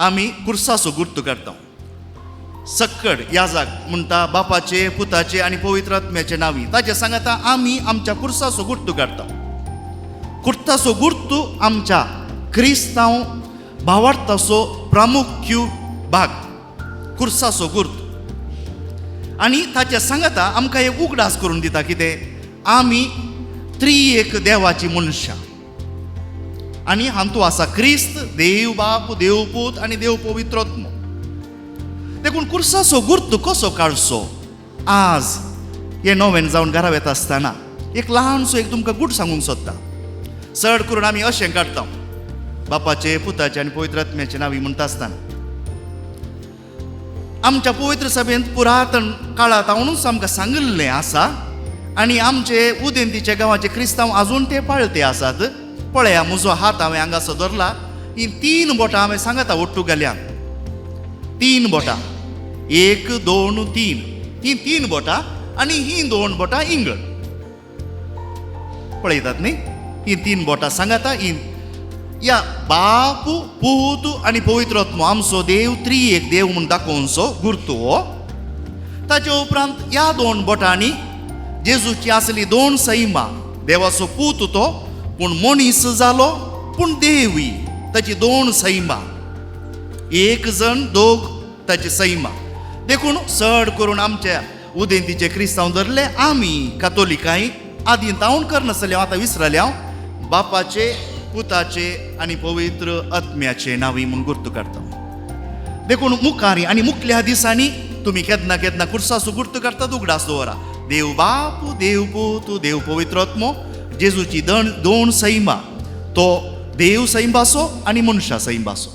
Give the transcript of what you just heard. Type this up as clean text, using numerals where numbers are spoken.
आमी कुर्साचो गुर्त काडटा. सक्कड याजाक म्हणटा बापाचे, पुताचे आनी पवित्र आत्म्याचे नांवी. ताचे सांगता आमी आमच्या कुर्साचो गुर्त काडटा. कुर्ताचो गुर्त आमच्या क्रिस्तांव भावार्थाचो प्रामुख्य भाग. कुर्साचो गुर्त आनी ताचे सांगता आमकां एक उगडास करून दिता कितें आमी त्रिएक देवाची मनशां आनी हातूंत आसा क्रिस्त, देव बाप, देव पूत आनी देव पवित्रात्मो. देखून कुर्साचो गुर्त कसो काडचो. आज हे नोवेन जावन घरा वेता आसतना एक ल्हानसो एक तुमकां गूट सांगूंक सोदता. चड करून आमी अशें काडटा बापाचे, पुताचे आनी पवित्र आत्म्याचे नांवी म्हणटा आसतना. आमच्या पवित्र सभेंत पुरातन काळांत हांवूच आमकां सांगिल्लें आसा आनी आमचे उदेंतीच्या गांवाचे क्रिस्तांव आजून ते पाळते आसात. पळया म्हजो हात हांवें हांगासर धरला. ही 3 बोटां हांवें सांगता ओट्टू घाल्यान. 3 बोटां 1 2 3 ही 3 बोटां आनी ही 2 बोटां इंगळ. पळयतात न्ही ही 3 बोटां सांगता. ही या बाप, पूत आनी पवित्र आत्मो आमचो देव त्रिएक देव म्हूण दाखोवचो गुर्त हो. ताचे उपरांत ह्या 2 बोटांनी जेजूची आसली 2 सैमां. देवाचो पूत तो पूण मनीस जालो पूण देवी. ताची 2 सैमां. एक जण दोग ताची सैमां. देखून चड करून आमच्या उदेंतीचे क्रिस्तांव धरले आमी कातोलिकांय आदीं तावन करनासले हांव आतां विसरले हांव बापाचे, पुताचे आनी पवित्र आत्म्याचे नांवी म्हूण गुर्त काडटा. देखून मुखारी आनी मुखल्या दिसांनी तुमी केन्ना केन्ना कुर्साचो गुर्त काडटात उगडास दवरा. देव बाप, देव पूत, देव पवित्र आत्मो, जेजूची 2 सैमां. तो देव सैमाचो आनी मनशा सैमाचो.